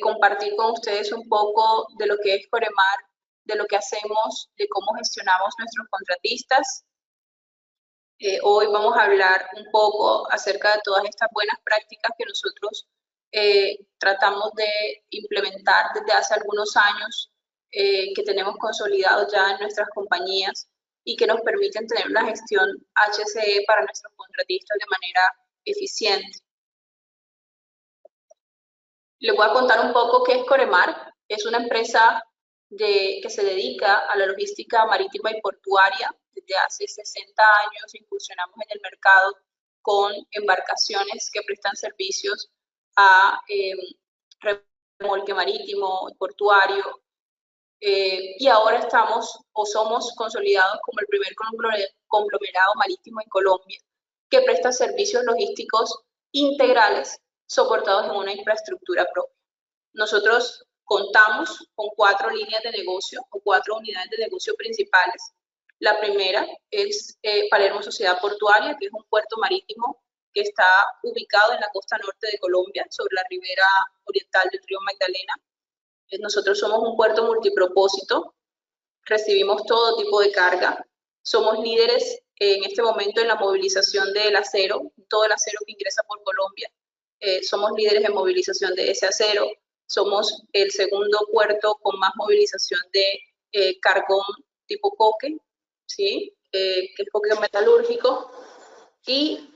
Compartir con ustedes un poco de lo que es Coremar, de lo que hacemos, de cómo gestionamos nuestros contratistas. Hoy vamos a hablar un poco acerca de todas estas buenas prácticas que nosotros tratamos de implementar desde hace algunos años, que tenemos consolidados ya en nuestras compañías y que nos permiten tener una gestión HSE para nuestros contratistas de manera eficiente. Les voy a contar un poco qué es Coremar. Es una empresa que se dedica a la logística marítima y portuaria. Desde hace 60 años incursionamos en el mercado con embarcaciones que prestan servicios a remolque marítimo, portuario, y ahora estamos o somos consolidados como el primer conglomerado marítimo en Colombia que presta servicios logísticos integrales soportados en una infraestructura propia. Nosotros contamos con 4 líneas de negocio o 4 unidades de negocio principales. La primera es Palermo Sociedad Portuaria, que es un puerto marítimo que está ubicado en la costa norte de Colombia, sobre la ribera oriental del río Magdalena. Nosotros somos un puerto multipropósito, recibimos todo tipo de carga, somos líderes en este momento en la movilización del acero, todo el acero que ingresa por Colombia, somos líderes en movilización de ese acero, somos el segundo puerto con más movilización de carbón tipo coque, ¿sí? Que es coque metalúrgico, y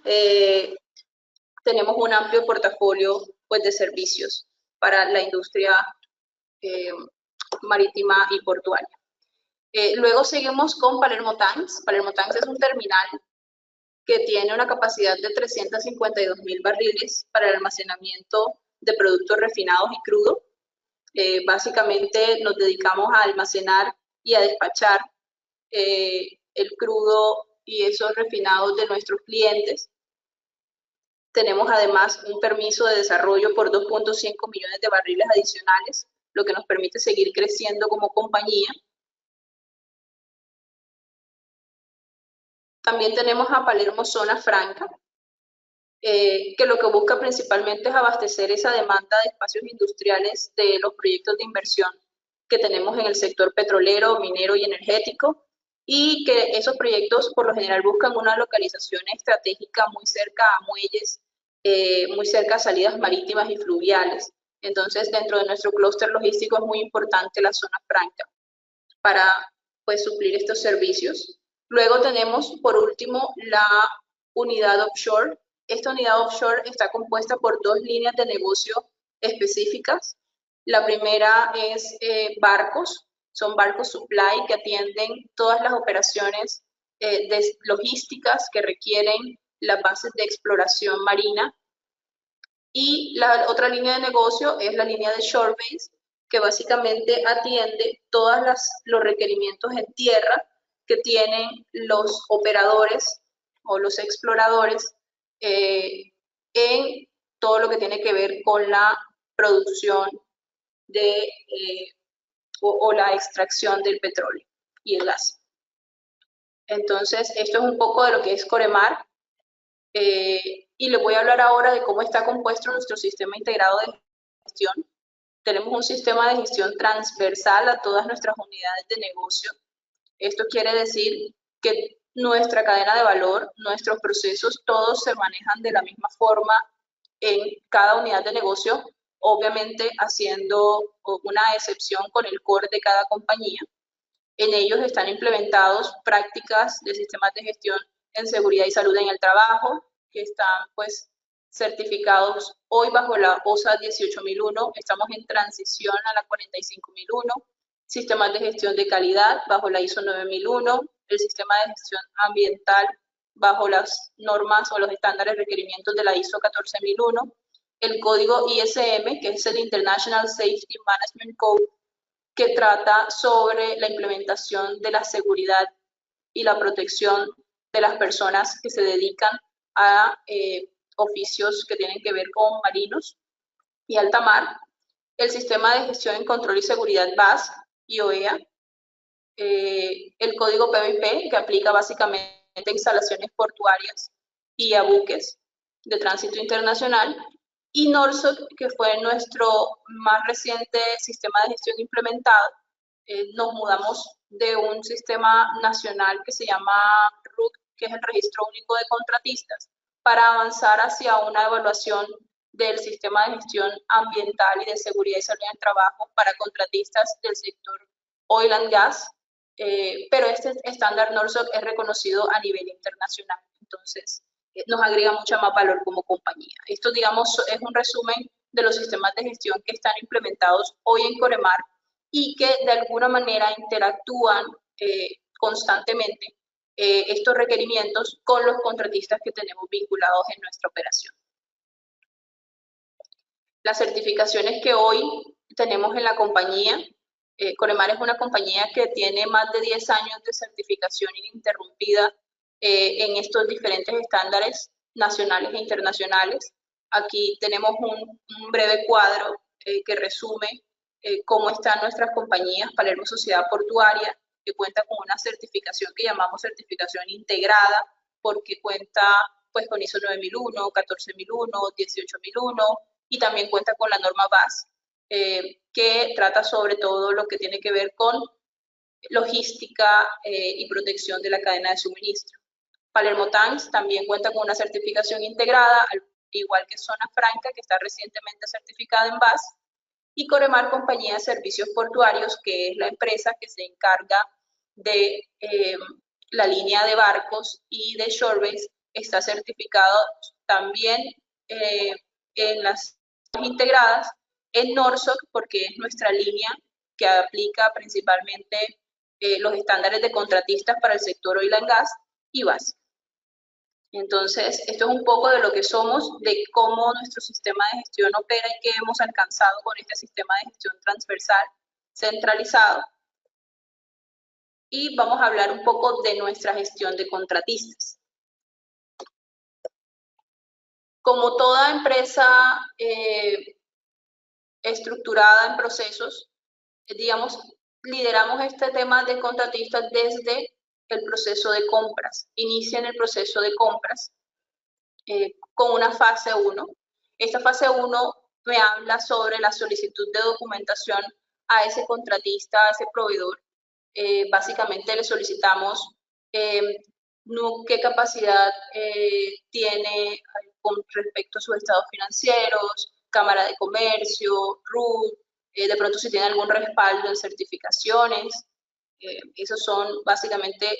tenemos un amplio portafolio pues, de servicios para la industria marítima y portuaria. Luego seguimos con Palermo Tanks. Palermo Tanks es un terminal que tiene una capacidad de 352.000 barriles para el almacenamiento de productos refinados y crudo. Básicamente nos dedicamos a almacenar y a despachar el crudo y esos refinados de nuestros clientes. Tenemos además un permiso de desarrollo por 2.5 millones de barriles adicionales, lo que nos permite seguir creciendo como compañía. También tenemos a Palermo Zona Franca, que lo que busca principalmente es abastecer esa demanda de espacios industriales de los proyectos de inversión que tenemos en el sector petrolero, minero y energético, y que esos proyectos por lo general buscan una localización estratégica muy cerca a muelles, muy cerca a salidas marítimas y fluviales. Entonces, dentro de nuestro clúster logístico es muy importante la zona franca para pues, suplir estos servicios. Luego tenemos, por último, la unidad offshore. Esta unidad offshore está compuesta por 2 líneas de negocio específicas. La primera es barcos, son barcos supply que atienden todas las operaciones logísticas que requieren las bases de exploración marina. Y la otra línea de negocio es la línea de shore base, que básicamente atiende todos los requerimientos en tierra que tienen los operadores o los exploradores en todo lo que tiene que ver con la producción de, o la extracción del petróleo y el gas. Entonces, esto es un poco de lo que es Coremar. Y les voy a hablar ahora de cómo está compuesto nuestro sistema integrado de gestión. Tenemos un sistema de gestión transversal a todas nuestras unidades de negocio. Esto quiere decir que nuestra cadena de valor, nuestros procesos, todos se manejan de la misma forma en cada unidad de negocio, obviamente haciendo una excepción con el core de cada compañía. En ellos están implementados prácticas de sistemas de gestión en seguridad y salud en el trabajo, que están pues certificados hoy bajo la OSA 18001, estamos en transición a la 45001, sistemas de gestión de calidad bajo la ISO 9001, el sistema de gestión ambiental bajo las normas o los estándares requerimientos de la ISO 14001, el código ISM, que es el International Safety Management Code, que trata sobre la implementación de la seguridad y la protección de las personas que se dedican a oficios que tienen que ver con marinos y alta mar, el sistema de gestión en control y seguridad BAS y OEA, el código PBP, que aplica básicamente a instalaciones portuarias y a buques de tránsito internacional, y NORSOC, que fue nuestro más reciente sistema de gestión implementado. Nos mudamos de un sistema nacional que se llama RUC, que es el Registro Único de Contratistas, para avanzar hacia una evaluación del sistema de gestión ambiental y de seguridad y salud en el trabajo para contratistas del sector oil and gas, pero este estándar NORSOC es reconocido a nivel internacional, entonces nos agrega mucha más valor como compañía. Esto, digamos, es un resumen de los sistemas de gestión que están implementados hoy en Coremar y que de alguna manera interactúan constantemente estos requerimientos con los contratistas que tenemos vinculados en nuestra operación. Las certificaciones que hoy tenemos en la compañía, Coremar es una compañía que tiene más de 10 años de certificación ininterrumpida en estos diferentes estándares nacionales e internacionales. Aquí tenemos un breve cuadro que resume cómo están nuestras compañías. Palermo Sociedad Portuaria, que cuenta con una certificación que llamamos certificación integrada, porque cuenta pues con ISO 9001, 14001, 18001, y también cuenta con la norma BAS, que trata sobre todo lo que tiene que ver con logística y protección de la cadena de suministro. Palermo Tanks también cuenta con una certificación integrada, al igual que Zona Franca, que está recientemente certificada en BAS, y Coremar Compañía de Servicios Portuarios, que es la empresa que se encarga de la línea de barcos y de shorebase, está certificado también en las integradas en NORSOC, porque es nuestra línea que aplica principalmente los estándares de contratistas para el sector oil and gas y BAS. Entonces, esto es un poco de lo que somos, de cómo nuestro sistema de gestión opera y qué hemos alcanzado con este sistema de gestión transversal centralizado. Y vamos a hablar un poco de nuestra gestión de contratistas. Como toda empresa estructurada en procesos, digamos, lideramos este tema de contratistas desde el proceso de compras. Inician el proceso de compras con una fase 1. Esta fase 1 me habla sobre la solicitud de documentación a ese contratista, a ese proveedor. Básicamente le solicitamos qué capacidad tiene con respecto a sus estados financieros, Cámara de Comercio, RUT, de pronto si tiene algún respaldo en certificaciones. Esos son básicamente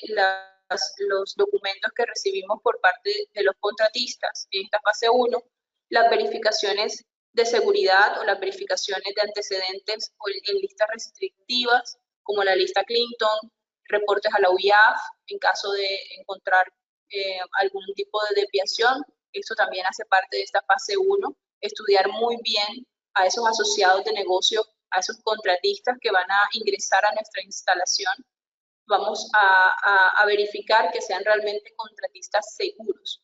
los documentos que recibimos por parte de los contratistas en esta fase 1, las verificaciones de seguridad o las verificaciones de antecedentes o en listas restrictivas, como la lista Clinton, reportes a la UIAF en caso de encontrar algún tipo de desviación. Esto también hace parte de esta fase 1, estudiar muy bien a esos asociados de negocio, a esos contratistas que van a ingresar a nuestra instalación. Vamos a verificar que sean realmente contratistas seguros.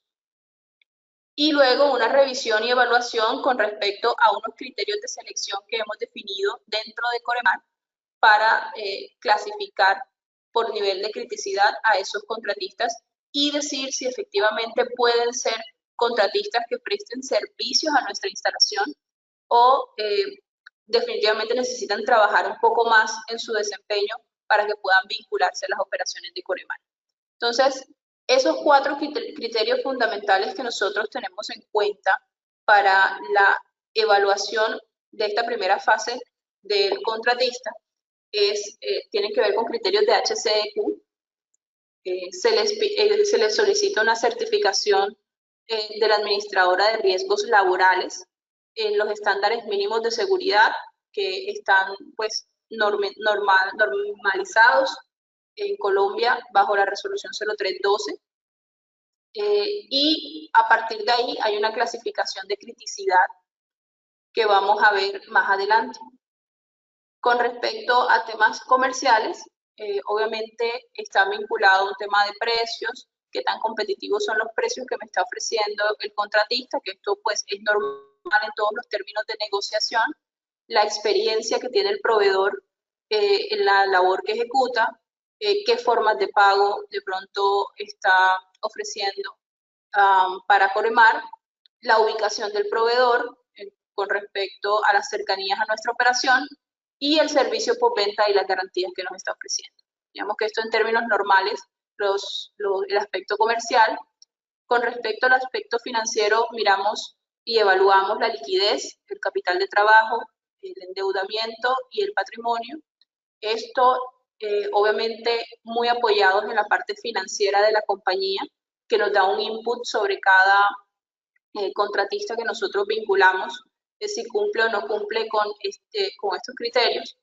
Y luego una revisión y evaluación con respecto a unos criterios de selección que hemos definido dentro de Coremar para clasificar por nivel de criticidad a esos contratistas y decir si efectivamente pueden ser contratistas que presten servicios a nuestra instalación o definitivamente necesitan trabajar un poco más en su desempeño para que puedan vincularse a las operaciones de Coremar. Entonces, esos 4 criterios fundamentales que nosotros tenemos en cuenta para la evaluación de esta primera fase del contratista tienen que ver con criterios de HCEQ. Se les solicita una certificación de la administradora de riesgos laborales en los estándares mínimos de seguridad que están pues normalizados en Colombia bajo la resolución 0312, y a partir de ahí hay una clasificación de criticidad que vamos a ver más adelante. Con respecto a temas comerciales, obviamente está vinculado a un tema de precios, qué tan competitivos son los precios que me está ofreciendo el contratista, que esto pues es normal en todos los términos de negociación, la experiencia que tiene el proveedor en la labor que ejecuta, qué formas de pago de pronto está ofreciendo para Coremar, la ubicación del proveedor con respecto a las cercanías a nuestra operación y el servicio postventa y las garantías que nos está ofreciendo. Digamos que esto en términos normales, el aspecto comercial. Con respecto al aspecto financiero, miramos y evaluamos la liquidez, el capital de trabajo, el endeudamiento y el patrimonio. Esto, obviamente, muy apoyados en la parte financiera de la compañía, que nos da un input sobre cada contratista que nosotros vinculamos, si cumple o no cumple con estos criterios.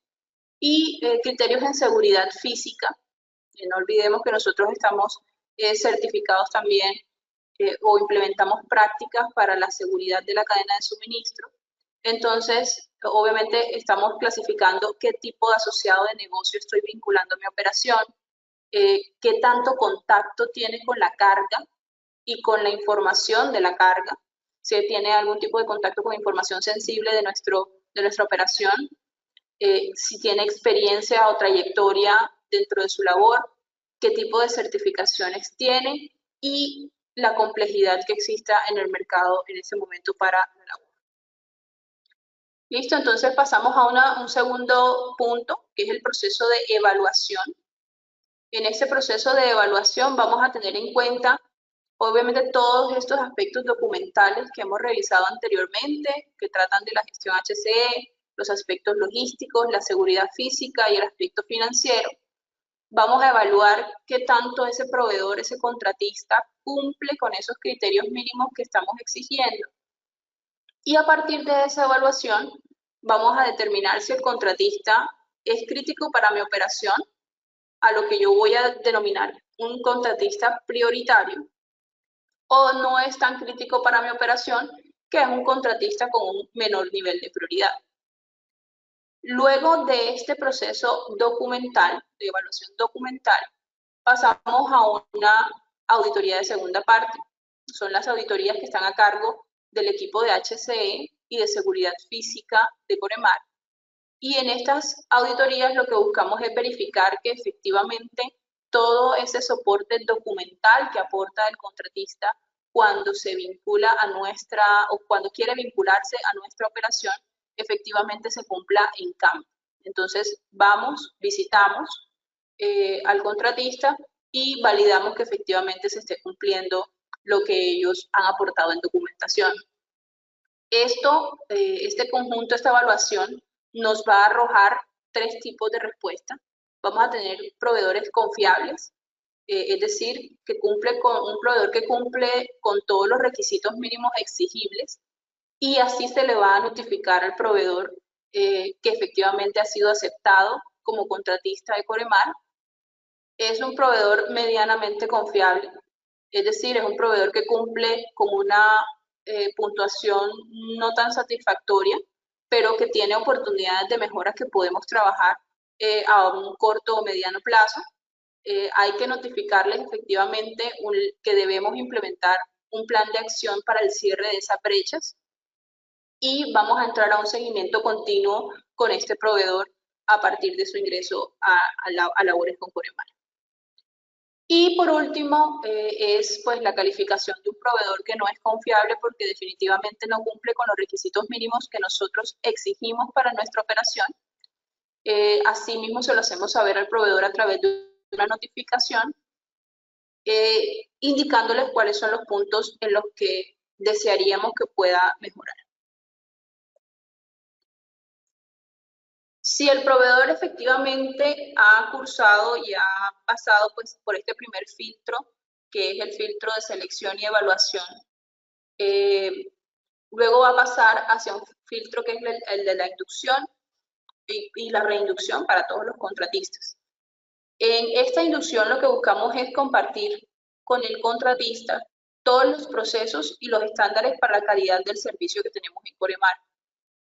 Y criterios en seguridad física. No olvidemos que nosotros estamos certificados también o implementamos prácticas para la seguridad de la cadena de suministro. Entonces, obviamente estamos clasificando qué tipo de asociado de negocio estoy vinculando a mi operación, qué tanto contacto tiene con la carga y con la información de la carga, si tiene algún tipo de contacto con información sensible de nuestra operación, si tiene experiencia o trayectoria dentro de su labor, qué tipo de certificaciones tiene y la complejidad que exista en el mercado en ese momento para la labor. Listo, entonces pasamos a un segundo punto, que es el proceso de evaluación. En ese proceso de evaluación vamos a tener en cuenta, obviamente, todos estos aspectos documentales que hemos revisado anteriormente, que tratan de la gestión HCE, los aspectos logísticos, la seguridad física y el aspecto financiero. Vamos a evaluar qué tanto ese proveedor, ese contratista, cumple con esos criterios mínimos que estamos exigiendo. Y a partir de esa evaluación, vamos a determinar si el contratista es crítico para mi operación, a lo que yo voy a denominar un contratista prioritario, o no es tan crítico para mi operación, que es un contratista con un menor nivel de prioridad. Luego de este proceso documental, de evaluación documental, pasamos a una auditoría de segunda parte. Son las auditorías que están a cargo del equipo de HCE y de seguridad física de Coremar. Y en estas auditorías lo que buscamos es verificar que efectivamente todo ese soporte documental que aporta el contratista cuando se vincula a o cuando quiere vincularse a nuestra operación, efectivamente se cumpla en campo. Entonces vamos, visitamos al contratista y validamos que efectivamente se esté cumpliendo lo que ellos han aportado en documentación. Este conjunto, esta evaluación, nos va a arrojar 3 tipos de respuesta. Vamos a tener proveedores confiables, es decir, un proveedor que cumple con todos los requisitos mínimos exigibles, y así se le va a notificar al proveedor que efectivamente ha sido aceptado como contratista de Coremar. Es un proveedor medianamente confiable, es decir, es un proveedor que cumple con una puntuación no tan satisfactoria, pero que tiene oportunidades de mejora que podemos trabajar a un corto o mediano plazo. Hay que notificarles efectivamente que debemos implementar un plan de acción para el cierre de esas brechas, y vamos a entrar a un seguimiento continuo con este proveedor a partir de su ingreso a labores con Coremar. Y por último, es pues la calificación de un proveedor que no es confiable porque definitivamente no cumple con los requisitos mínimos que nosotros exigimos para nuestra operación. Asimismo, se lo hacemos saber al proveedor a través de una notificación, indicándoles cuáles son los puntos en los que desearíamos que pueda mejorar. Si el proveedor efectivamente ha cursado y ha pasado pues, por este primer filtro, que es el filtro de selección y evaluación, luego va a pasar hacia un filtro que es el de la inducción y la reinducción para todos los contratistas. En esta inducción lo que buscamos es compartir con el contratista todos los procesos y los estándares para la calidad del servicio que tenemos en Coremar.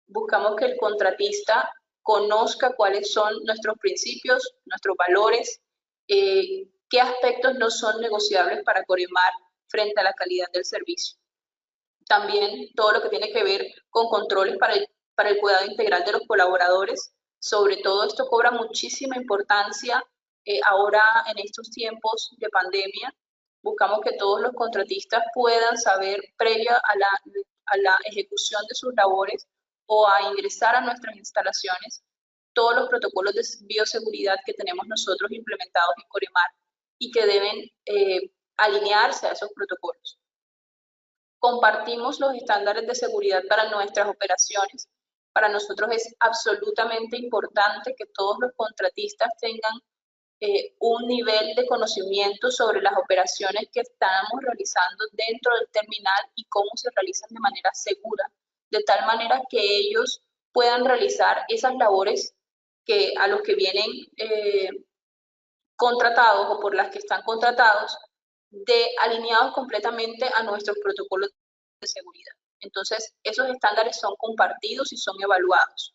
Buscamos que el contratista conozca cuáles son nuestros principios, nuestros valores, qué aspectos no son negociables para Coremar frente a la calidad del servicio. También todo lo que tiene que ver con controles para el cuidado integral de los colaboradores. Sobre todo esto cobra muchísima importancia ahora en estos tiempos de pandemia, buscamos que todos los contratistas puedan saber, previo a la ejecución de sus labores o a ingresar a nuestras instalaciones, todos los protocolos de bioseguridad que tenemos nosotros implementados en Coremar y que deben alinearse a esos protocolos. Compartimos los estándares de seguridad para nuestras operaciones. Para nosotros es absolutamente importante que todos los contratistas tengan un nivel de conocimiento sobre las operaciones que estamos realizando dentro del terminal y cómo se realizan de manera segura, de tal manera que ellos puedan realizar esas labores que a los que vienen contratados o por las que están contratados, alineados completamente a nuestros protocolos de seguridad. Entonces, esos estándares son compartidos y son evaluados.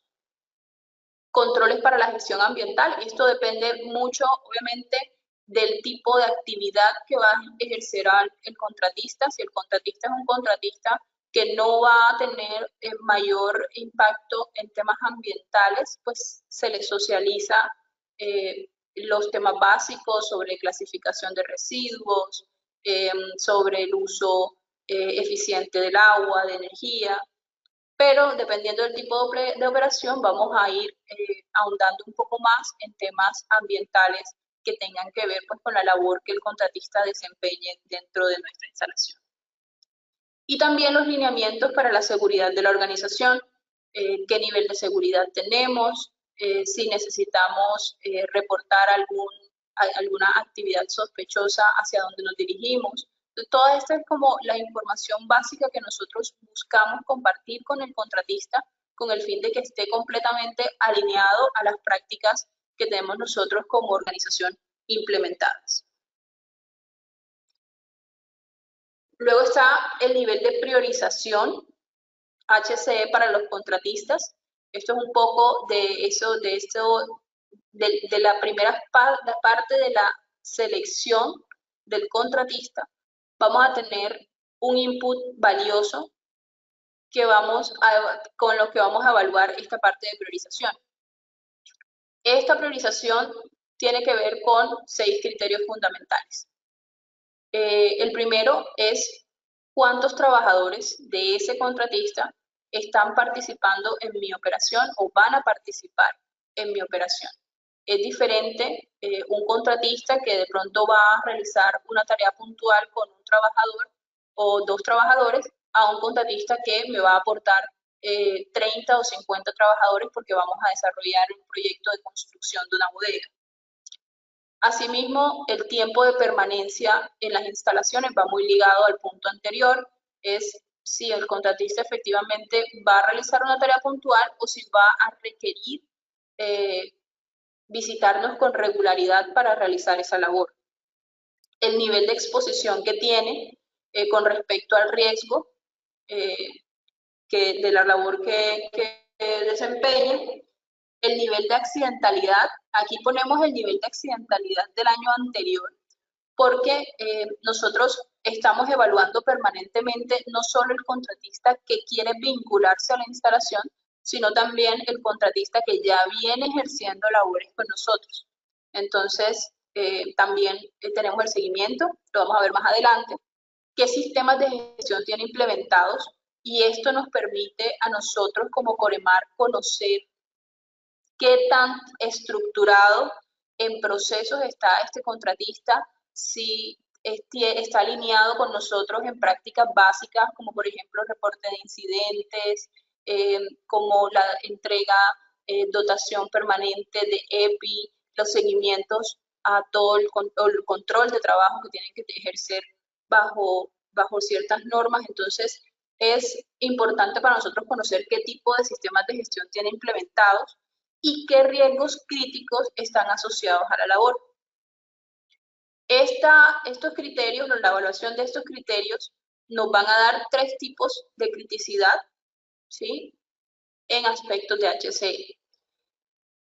Controles para la gestión ambiental. Esto depende mucho, obviamente, del tipo de actividad que va a ejercer el contratista. Si el contratista es un contratista que no va a tener mayor impacto en temas ambientales, pues se le socializa los temas básicos sobre clasificación de residuos, sobre el uso eficiente del agua, de energía, pero dependiendo del tipo de operación vamos a ir ahondando un poco más en temas ambientales que tengan que ver pues, con la labor que el contratista desempeñe dentro de nuestra instalación. Y también los lineamientos para la seguridad de la organización, qué nivel de seguridad tenemos, si necesitamos reportar alguna actividad sospechosa hacia dónde nos dirigimos. Entonces, toda esta es como la información básica que nosotros buscamos compartir con el contratista con el fin de que esté completamente alineado a las prácticas que tenemos nosotros como organización implementadas. Luego está el nivel de priorización HCE para los contratistas. Esto es un poco de la primera parte de la selección del contratista. Vamos a tener un input valioso con lo que vamos a evaluar esta parte de priorización. Esta priorización tiene que ver con 6 criterios fundamentales. El primero es cuántos trabajadores de ese contratista están participando en mi operación o van a participar en mi operación. Es diferente un contratista que de pronto va a realizar una tarea puntual con un trabajador o 2 trabajadores a un contratista que me va a aportar 30 o 50 trabajadores porque vamos a desarrollar un proyecto de construcción de una bodega. Asimismo, el tiempo de permanencia en las instalaciones va muy ligado al punto anterior, es si el contratista efectivamente va a realizar una tarea puntual o si va a requerir visitarnos con regularidad para realizar esa labor. El nivel de exposición que tiene con respecto al riesgo de la labor que desempeña. El nivel de accidentalidad, aquí ponemos el nivel de accidentalidad del año anterior, porque nosotros estamos evaluando permanentemente no solo el contratista que quiere vincularse a la instalación, sino también el contratista que ya viene ejerciendo labores con nosotros. Entonces, también tenemos el seguimiento, lo vamos a ver más adelante, qué sistemas de gestión tiene implementados, y esto nos permite a nosotros como Coremar conocer qué tan estructurado en procesos está este contratista, si está alineado con nosotros en prácticas básicas, como por ejemplo reporte de incidentes, como la entrega, dotación permanente de EPI, los seguimientos a todo el control de trabajo que tienen que ejercer bajo ciertas normas. Entonces, es importante para nosotros conocer qué tipo de sistemas de gestión tiene implementados y qué riesgos críticos están asociados a la labor. Estos criterios, la evaluación de estos criterios, nos van a dar 3 tipos de criticidad, ¿sí?, en aspectos de HCE.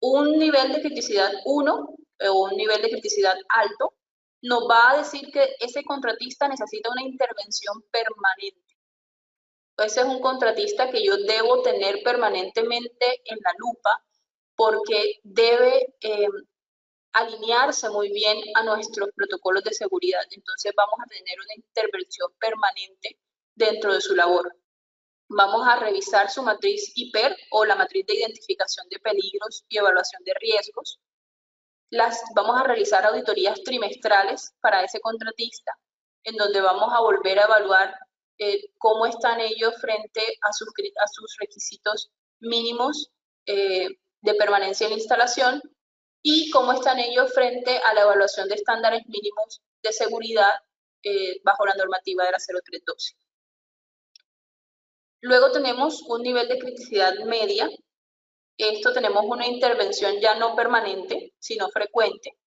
Un nivel de criticidad 1 o un nivel de criticidad alto nos va a decir que ese contratista necesita una intervención permanente. Ese es un contratista que yo debo tener permanentemente en la lupa, porque debe alinearse muy bien a nuestros protocolos de seguridad. Entonces vamos a tener una intervención permanente dentro de su labor. Vamos a revisar su matriz IPER o la matriz de identificación de peligros y evaluación de riesgos. Vamos a realizar auditorías trimestrales para ese contratista, en donde vamos a volver a evaluar cómo están ellos frente a sus requisitos mínimos de permanencia en la instalación y cómo están ellos frente a la evaluación de estándares mínimos de seguridad bajo la normativa de la 0312. Luego tenemos un nivel de criticidad media. Esto tenemos una intervención ya no permanente, sino frecuente.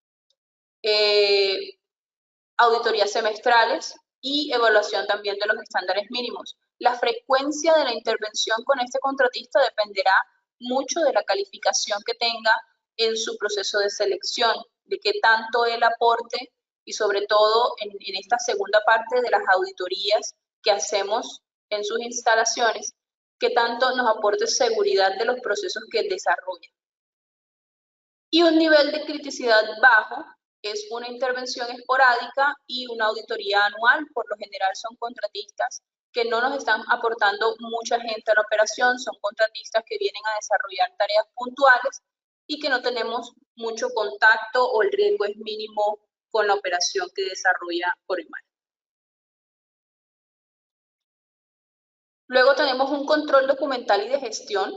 Auditorías semestrales y evaluación también de los estándares mínimos. La frecuencia de la intervención con este contratista dependerá mucho de la calificación que tenga en su proceso de selección, de qué tanto él aporte y sobre todo en esta segunda parte de las auditorías que hacemos en sus instalaciones, qué tanto nos aporte seguridad de los procesos que desarrolla. Y un nivel de criticidad bajo es una intervención esporádica y una auditoría anual. Por lo general son contratistas que no nos están aportando mucha gente a la operación, son contratistas que vienen a desarrollar tareas puntuales y que no tenemos mucho contacto o el riesgo es mínimo con la operación que desarrolla Coremar. Luego tenemos un control documental y de gestión.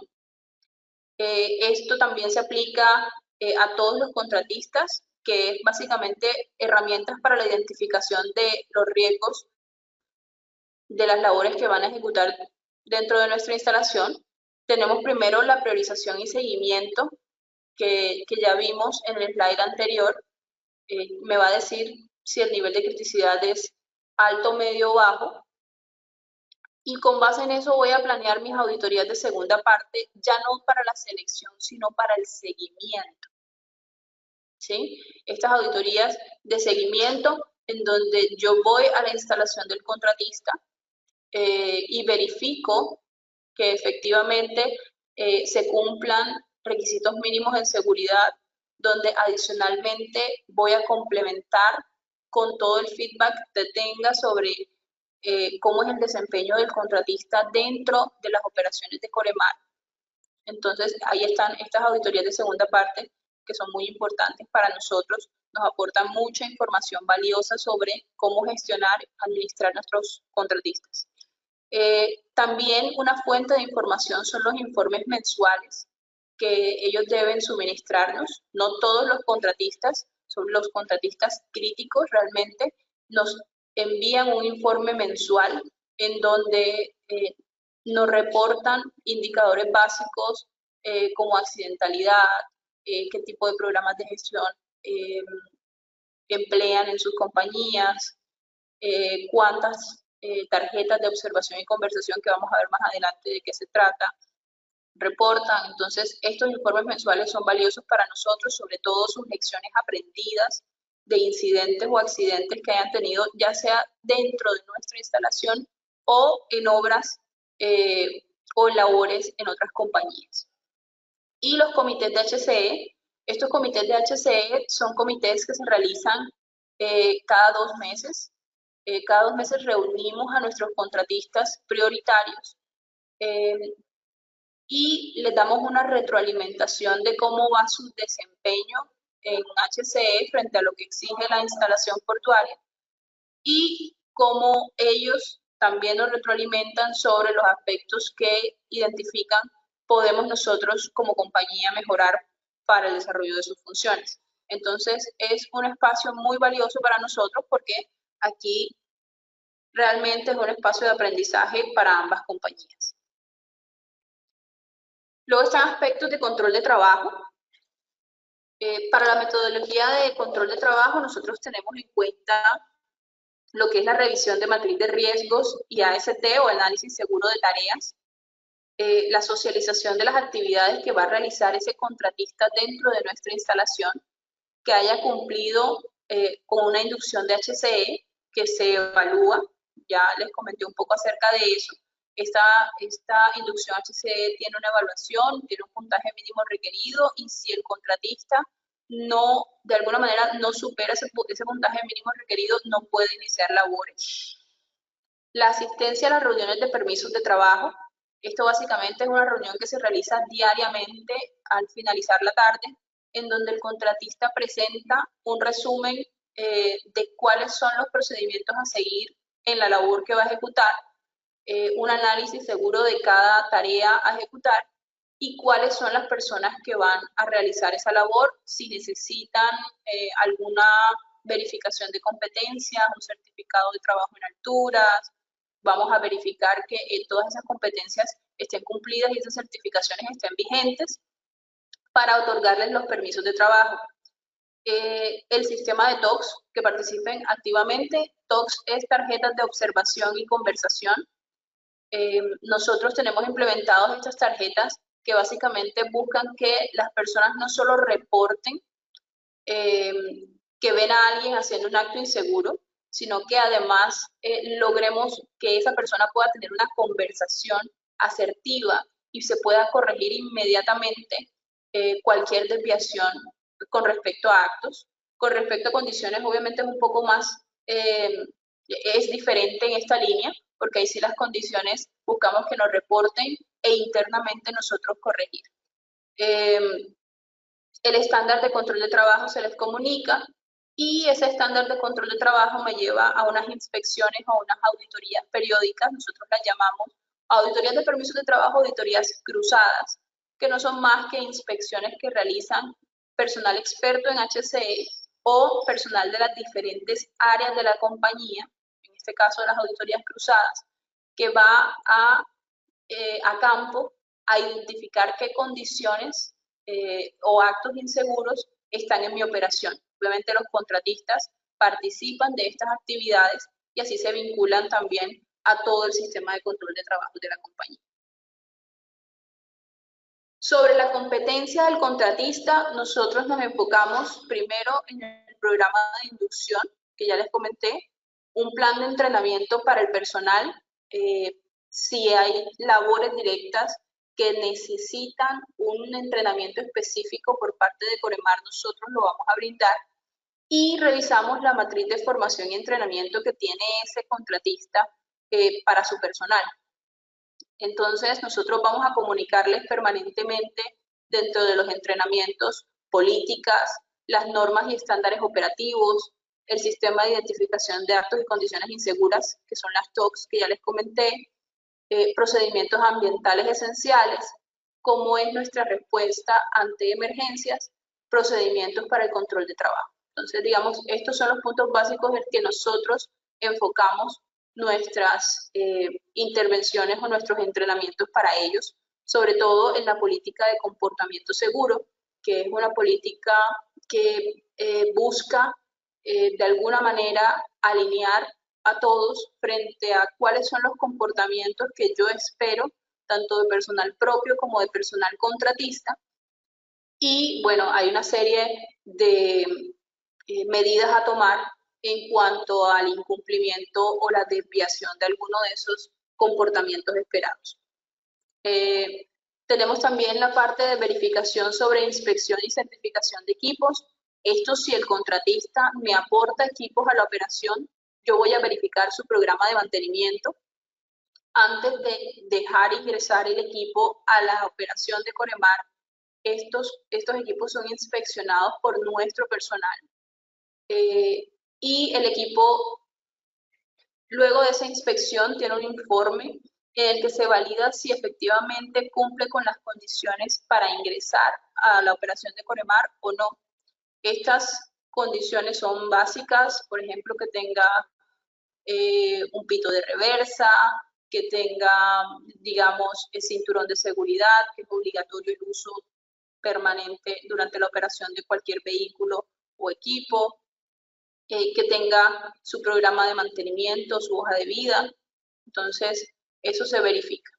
Esto también se aplica a todos los contratistas, que es básicamente herramientas para la identificación de los riesgos de las labores que van a ejecutar dentro de nuestra instalación. Tenemos primero la priorización y seguimiento, que ya vimos en el slide anterior. Me va a decir si el nivel de criticidad es alto, medio o bajo. Y con base en eso voy a planear mis auditorías de segunda parte, ya no para la selección, sino para el seguimiento. ¿Sí? Estas auditorías de seguimiento en donde yo voy a la instalación del contratista y verifico que efectivamente se cumplan requisitos mínimos en seguridad, donde adicionalmente voy a complementar con todo el feedback que tenga sobre cómo es el desempeño del contratista dentro de las operaciones de Coremar. Entonces, ahí están estas auditorías de segunda parte que son muy importantes para nosotros, nos aportan mucha información valiosa sobre cómo gestionar, administrar nuestros contratistas. También una fuente de información son los informes mensuales que ellos deben suministrarnos. No todos los contratistas, son los contratistas críticos realmente, nos envían un informe mensual en donde nos reportan indicadores básicos como accidentalidad, qué tipo de programas de gestión emplean en sus compañías, cuántas tarjetas de observación y conversación, que vamos a ver más adelante de qué se trata, reportan. Entonces, estos informes mensuales son valiosos para nosotros, sobre todo sus lecciones aprendidas de incidentes o accidentes que hayan tenido, ya sea dentro de nuestra instalación o en obras o labores en otras compañías. Y los comités de HCE, estos comités de HCE son comités que se realizan cada 2 meses. Cada 2 meses reunimos a nuestros contratistas prioritarios y les damos una retroalimentación de cómo va su desempeño en HCE frente a lo que exige la instalación portuaria y cómo ellos también nos retroalimentan sobre los aspectos que identifican podemos nosotros como compañía mejorar para el desarrollo de sus funciones. Entonces, es un espacio muy valioso para nosotros porque aquí realmente es un espacio de aprendizaje para ambas compañías. Luego están aspectos de control de trabajo. Para la metodología de control de trabajo, nosotros tenemos en cuenta lo que es la revisión de matriz de riesgos y AST o análisis seguro de tareas, la socialización de las actividades que va a realizar ese contratista dentro de nuestra instalación, que haya cumplido con una inducción de HCE que se evalúa. Ya les comenté un poco acerca de eso. Esta inducción HCE tiene una evaluación, tiene un puntaje mínimo requerido y si el contratista no, de alguna manera, no supera ese puntaje mínimo requerido, no puede iniciar labores. La asistencia a las reuniones de permisos de trabajo. Esto básicamente es una reunión que se realiza diariamente al finalizar la tarde, en donde el contratista presenta un resumen de cuáles son los procedimientos a seguir en la labor que va a ejecutar, un análisis seguro de cada tarea a ejecutar y cuáles son las personas que van a realizar esa labor, si necesitan alguna verificación de competencias, un certificado de trabajo en alturas. Vamos a verificar que todas esas competencias estén cumplidas y esas certificaciones estén vigentes para otorgarles los permisos de trabajo. El sistema de TOCS, que participen activamente. TOCS es tarjetas de observación y conversación. Nosotros tenemos implementados estas tarjetas que básicamente buscan que las personas no solo reporten que ven a alguien haciendo un acto inseguro, sino que además logremos que esa persona pueda tener una conversación asertiva y se pueda corregir inmediatamente cualquier desviación con respecto a actos. Con respecto a condiciones, obviamente es un poco más, es diferente en esta línea, porque ahí sí las condiciones buscamos que nos reporten e internamente nosotros corregir. El estándar de control de trabajo se les comunica y ese estándar de control de trabajo me lleva a unas inspecciones o unas auditorías periódicas, nosotros las llamamos auditorías de permisos de trabajo, auditorías cruzadas, que no son más que inspecciones que realizan personal experto en HCE o personal de las diferentes áreas de la compañía, en este caso de las auditorías cruzadas, que va a campo a identificar qué condiciones o actos inseguros están en mi operación. Obviamente los contratistas participan de estas actividades y así se vinculan también a todo el sistema de control de trabajo de la compañía. Sobre la competencia del contratista, nosotros nos enfocamos primero en el programa de inducción, que ya les comenté, un plan de entrenamiento para el personal, si hay labores directas que necesitan un entrenamiento específico por parte de Coremar, nosotros lo vamos a brindar y revisamos la matriz de formación y entrenamiento que tiene ese contratista para su personal. Entonces, nosotros vamos a comunicarles permanentemente dentro de los entrenamientos políticas, las normas y estándares operativos, el sistema de identificación de actos y condiciones inseguras, que son las TOCS que ya les comenté, procedimientos ambientales esenciales, cómo es nuestra respuesta ante emergencias, procedimientos para el control de trabajo. Entonces, digamos, estos son los puntos básicos en que nosotros enfocamos nuestras intervenciones o nuestros entrenamientos para ellos, sobre todo en la política de comportamiento seguro, que es una política que busca de alguna manera alinear a todos frente a cuáles son los comportamientos que yo espero, tanto de personal propio como de personal contratista. Y bueno, hay una serie de medidas a tomar en cuanto al incumplimiento o la desviación de alguno de esos comportamientos esperados. Tenemos también la parte de verificación sobre inspección y certificación de equipos. Esto, si el contratista me aporta equipos a la operación, yo voy a verificar su programa de mantenimiento antes de dejar ingresar el equipo a la operación de Coremar. Estos equipos son inspeccionados por nuestro personal y el equipo, luego de esa inspección, tiene un informe en el que se valida si efectivamente cumple con las condiciones para ingresar a la operación de Coremar o no. Estas condiciones son básicas, por ejemplo, que tenga un pito de reversa, que tenga, digamos, el cinturón de seguridad, que es obligatorio el uso permanente durante la operación de cualquier vehículo o equipo, que tenga su programa de mantenimiento, su hoja de vida. Entonces, eso se verifica.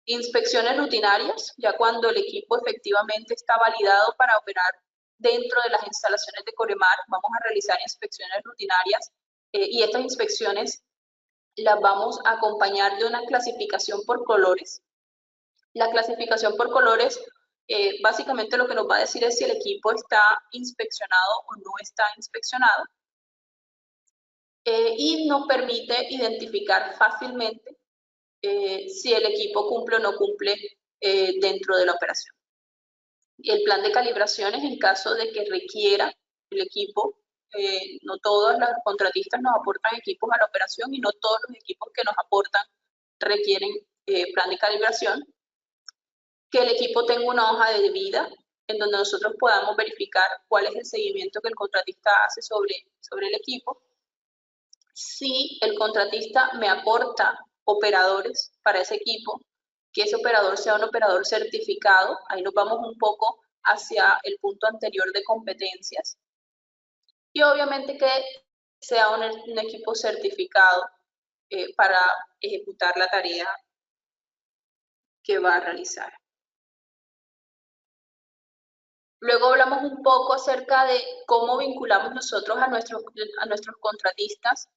Inspecciones rutinarias, ya cuando el equipo efectivamente está validado para operar dentro de las instalaciones de Coremar, vamos a realizar inspecciones rutinarias y estas inspecciones las vamos a acompañar de una clasificación por colores. La clasificación por colores básicamente lo que nos va a decir es si el equipo está inspeccionado o no está inspeccionado, y nos permite identificar fácilmente si el equipo cumple o no cumple dentro de la operación. El plan de calibraciones, en caso de que requiera el equipo, no todos los contratistas nos aportan equipos a la operación y no todos los equipos que nos aportan requieren plan de calibración. Que el equipo tenga una hoja de vida en donde nosotros podamos verificar cuál es el seguimiento que el contratista hace sobre el equipo. Si el contratista me aporta operadores para ese equipo, que ese operador sea un operador certificado, ahí nos vamos un poco hacia el punto anterior de competencias. Y obviamente que sea un equipo certificado para ejecutar la tarea que va a realizar. Luego hablamos un poco acerca de cómo vinculamos nosotros a nuestros contratistas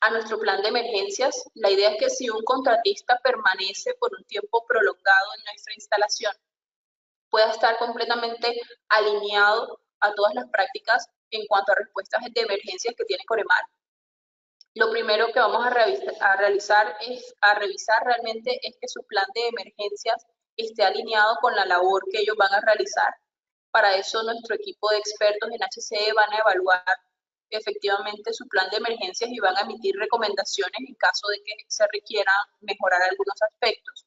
a nuestro plan de emergencias. La idea es que si un contratista permanece por un tiempo prolongado en nuestra instalación, pueda estar completamente alineado a todas las prácticas en cuanto a respuestas de emergencias que tiene Coremar. Lo primero que vamos a revisar realmente es que su plan de emergencias esté alineado con la labor que ellos van a realizar. Para eso nuestro equipo de expertos en HCE van a evaluar efectivamente su plan de emergencias y van a emitir recomendaciones en caso de que se requiera mejorar algunos aspectos.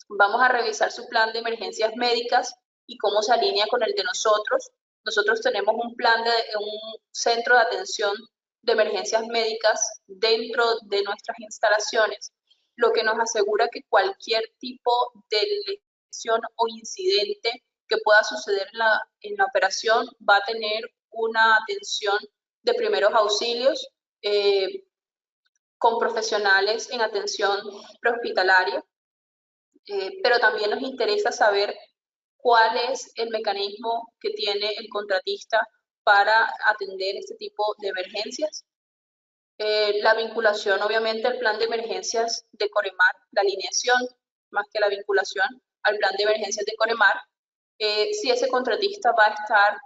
Vamos a revisar su plan de emergencias médicas y cómo se alinea con el de nosotros. Nosotros tenemos un centro de atención de emergencias médicas dentro de nuestras instalaciones, lo que nos asegura que cualquier tipo de lesión o incidente que pueda suceder en la operación va a tener una atención de primeros auxilios con profesionales en atención prehospitalaria, pero también nos interesa saber cuál es el mecanismo que tiene el contratista para atender este tipo de emergencias. La vinculación, obviamente, al plan de emergencias de Coremar, la alineación, más que la vinculación al plan de emergencias de Coremar, si ese contratista va a estar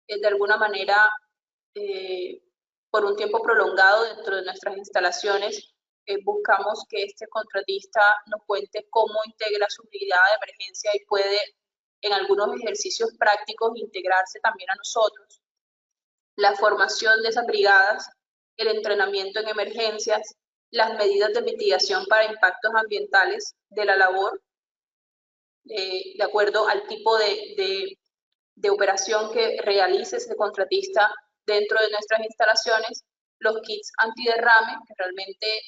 de alguna manera por un tiempo prolongado dentro de nuestras instalaciones, buscamos que este contratista nos cuente cómo integra su brigada de emergencia y puede en algunos ejercicios prácticos integrarse también a nosotros. La formación de esas brigadas, el entrenamiento en emergencias, las medidas de mitigación para impactos ambientales de la labor, de acuerdo al tipo de operación que realice ese contratista dentro de nuestras instalaciones, los kits antiderrame que realmente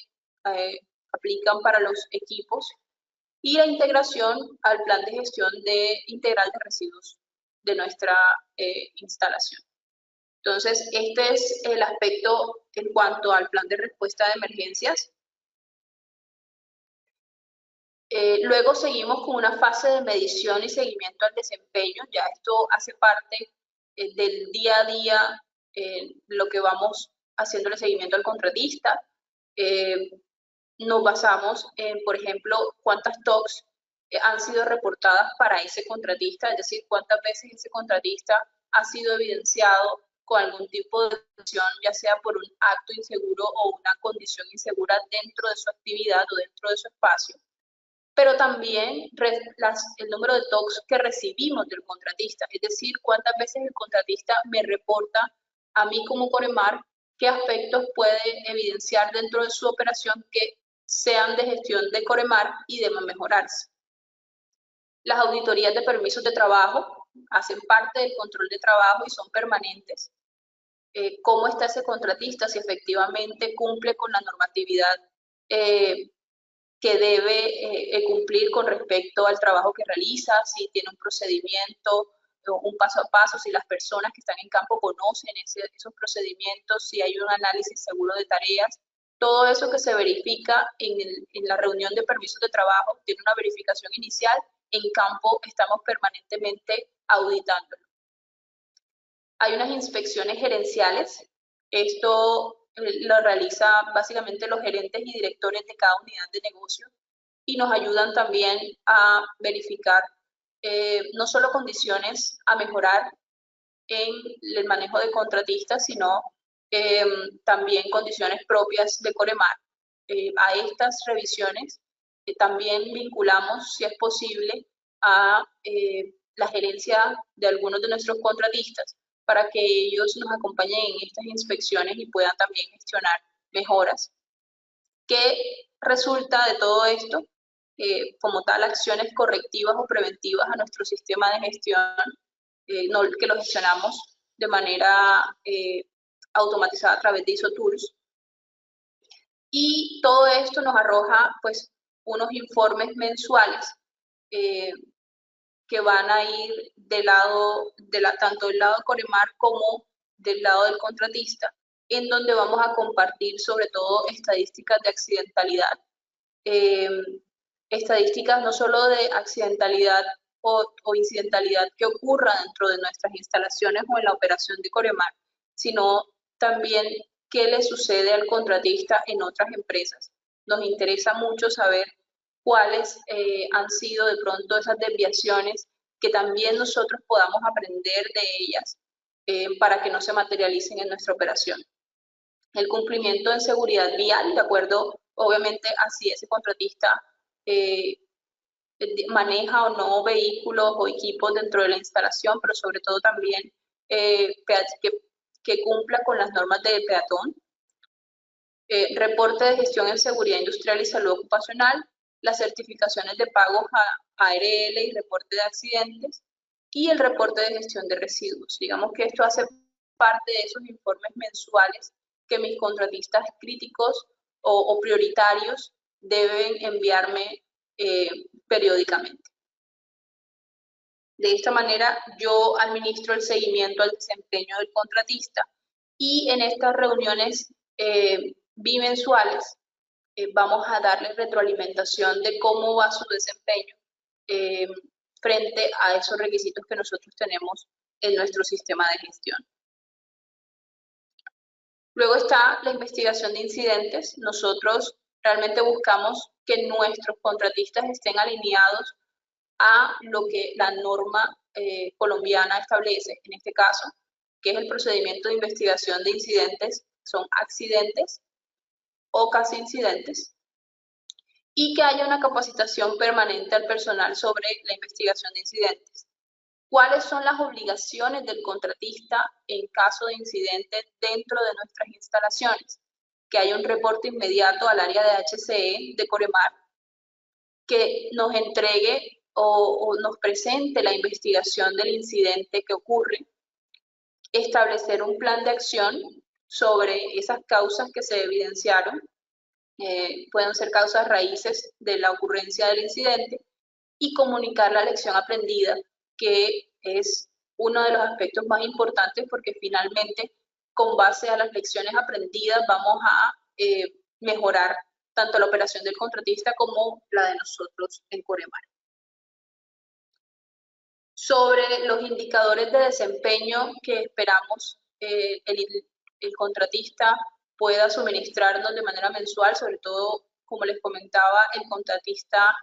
aplican para los equipos y la integración al plan de gestión integral de residuos de nuestra instalación. Entonces, este es el aspecto en cuanto al plan de respuesta de emergencias. Luego seguimos con una fase de medición y seguimiento al desempeño. Ya esto hace parte del día a día, lo que vamos haciendo el seguimiento al contratista. Nos basamos en, por ejemplo, cuántas TOCs han sido reportadas para ese contratista, es decir, cuántas veces ese contratista ha sido evidenciado con algún tipo de acción, ya sea por un acto inseguro o una condición insegura dentro de su actividad o dentro de su espacio. Pero también el número de TOCs que recibimos del contratista, es decir, cuántas veces el contratista me reporta a mí como Coremar qué aspectos puede evidenciar dentro de su operación que sean de gestión de Coremar y deben mejorarse. Las auditorías de permisos de trabajo hacen parte del control de trabajo y son permanentes. ¿Cómo está ese contratista? Si efectivamente cumple con la normatividad que debe cumplir con respecto al trabajo que realiza, si tiene un procedimiento, un paso a paso, si las personas que están en campo conocen esos procedimientos, si hay un análisis seguro de tareas. Todo eso que se verifica en la reunión de permisos de trabajo tiene una verificación inicial. En campo estamos permanentemente auditándolo. Hay unas inspecciones gerenciales. Esto lo realiza básicamente los gerentes y directores de cada unidad de negocio y nos ayudan también a verificar no solo condiciones a mejorar en el manejo de contratistas, sino también condiciones propias de Coremar. A estas revisiones también vinculamos, si es posible, a la gerencia de algunos de nuestros contratistas para que ellos nos acompañen en estas inspecciones y puedan también gestionar mejoras. ¿Qué resulta de todo esto? Como tal, acciones correctivas o preventivas a nuestro sistema de gestión, que lo gestionamos de manera automatizada a través de ISO Tools. Y todo esto nos arroja pues unos informes mensuales que van a ir tanto del lado de Coremar como del lado del contratista, en donde vamos a compartir sobre todo estadísticas de accidentalidad. Estadísticas no solo de accidentalidad o incidentalidad que ocurra dentro de nuestras instalaciones o en la operación de Coremar, sino también qué le sucede al contratista en otras empresas. Nos interesa mucho saber cuáles han sido de pronto esas desviaciones que también nosotros podamos aprender de ellas para que no se materialicen en nuestra operación. El cumplimiento en seguridad vial, de acuerdo, obviamente, a si ese contratista maneja o no vehículos o equipos dentro de la instalación, pero sobre todo también que cumpla con las normas de peatón. Reporte de gestión en seguridad industrial y salud ocupacional, las certificaciones de pagos a ARL y reporte de accidentes, y el reporte de gestión de residuos. Digamos que esto hace parte de esos informes mensuales que mis contratistas críticos o prioritarios deben enviarme periódicamente. De esta manera, yo administro el seguimiento al desempeño del contratista y en estas reuniones bimensuales vamos a darle retroalimentación de cómo va su desempeño frente a esos requisitos que nosotros tenemos en nuestro sistema de gestión. Luego está la investigación de incidentes. Nosotros realmente buscamos que nuestros contratistas estén alineados a lo que la norma colombiana establece, en este caso, que es el procedimiento de investigación de incidentes, son accidentes o casi incidentes, y que haya una capacitación permanente al personal sobre la investigación de incidentes. ¿Cuáles son las obligaciones del contratista en caso de incidentes dentro de nuestras instalaciones? Que haya un reporte inmediato al área de HCE de Coremar, que nos entregue o nos presente la investigación del incidente que ocurre, establecer un plan de acción sobre esas causas que se evidenciaron, pueden ser causas raíces de la ocurrencia del incidente, y comunicar la lección aprendida, que es uno de los aspectos más importantes porque finalmente con base a las lecciones aprendidas vamos a mejorar tanto la operación del contratista como la de nosotros en Coremar. Sobre los indicadores de desempeño que esperamos el contratista pueda suministrarnos de manera mensual, sobre todo, como les comentaba, el contratista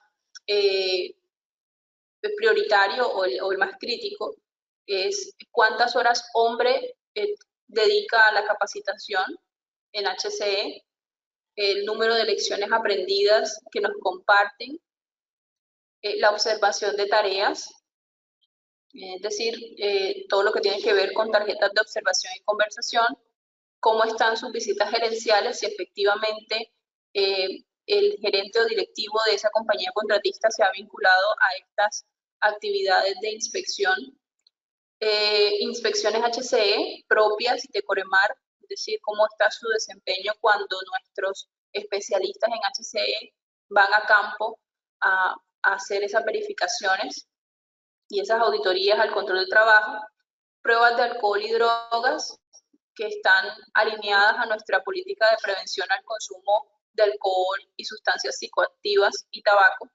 prioritario o el más crítico, es cuántas horas hombre dedica a la capacitación en HCE, el número de lecciones aprendidas que nos comparten, la observación de tareas, es decir, todo lo que tiene que ver con tarjetas de observación y conversación, cómo están sus visitas gerenciales, si efectivamente el gerente o directivo de esa compañía contratista se ha vinculado a estas actividades de inspección, inspecciones HCE propias de Coremar, es decir, cómo está su desempeño cuando nuestros especialistas en HCE van a campo a hacer esas verificaciones y esas auditorías al control del trabajo, pruebas de alcohol y drogas que están alineadas a nuestra política de prevención al consumo de alcohol y sustancias psicoactivas y tabaco.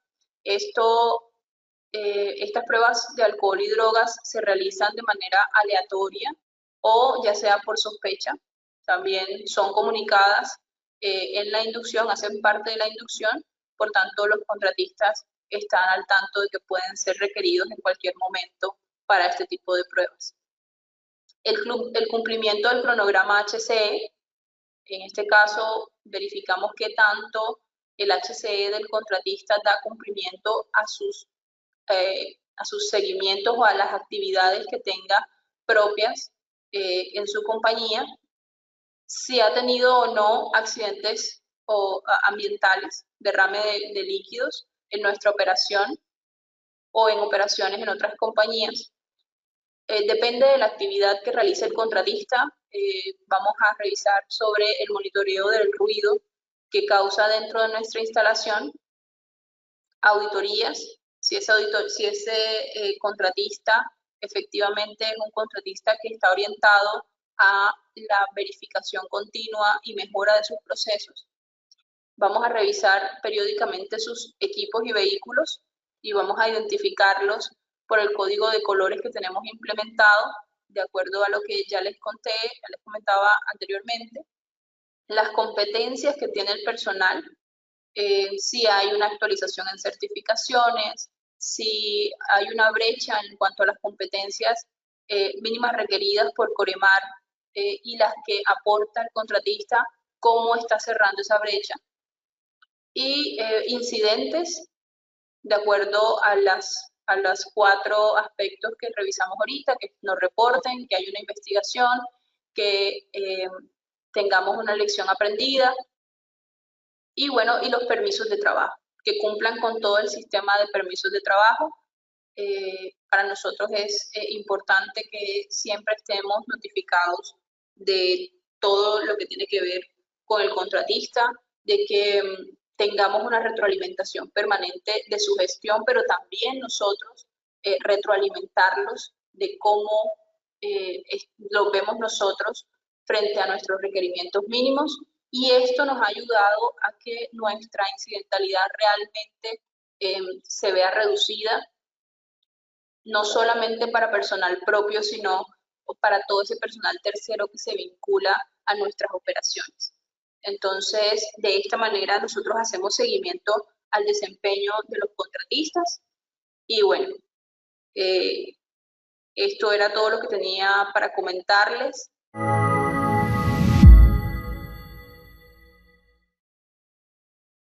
Estas pruebas de alcohol y drogas se realizan de manera aleatoria o ya sea por sospecha. También son comunicadas en la inducción, hacen parte de la inducción, por tanto los contratistas están al tanto de que pueden ser requeridos en cualquier momento para este tipo de pruebas. El cumplimiento del cronograma HCE, en este caso verificamos qué tanto el HCE del contratista da cumplimiento a sus seguimientos o a las actividades que tenga propias en su compañía, si ha tenido o no accidentes ambientales, derrame de líquidos en nuestra operación o en operaciones en otras compañías. Depende de la actividad que realice el contratista, vamos a revisar sobre el monitoreo del ruido que causa dentro de nuestra instalación, auditorías, si ese contratista efectivamente es un contratista que está orientado a la verificación continua y mejora de sus procesos. Vamos a revisar periódicamente sus equipos y vehículos y vamos a identificarlos por el código de colores que tenemos implementado, de acuerdo a lo que ya les comentaba anteriormente. Las competencias que tiene el personal, si hay una actualización en certificaciones, si hay una brecha en cuanto a las competencias mínimas requeridas por Coremar y las que aporta el contratista, cómo está cerrando esa brecha. Y incidentes, de acuerdo a los 4 aspectos que revisamos ahorita, que nos reporten, que hay una investigación, que tengamos una lección aprendida, y bueno, y los permisos de trabajo, que cumplan con todo el sistema de permisos de trabajo. Para nosotros es importante que siempre estemos notificados de todo lo que tiene que ver con el contratista, de que tengamos una retroalimentación permanente de su gestión, pero también nosotros retroalimentarlos de cómo lo vemos nosotros frente a nuestros requerimientos mínimos, y esto nos ha ayudado a que nuestra incidentalidad realmente se vea reducida, no solamente para personal propio, sino para todo ese personal tercero que se vincula a nuestras operaciones. Entonces, de esta manera nosotros hacemos seguimiento al desempeño de los contratistas y bueno, esto era todo lo que tenía para comentarles.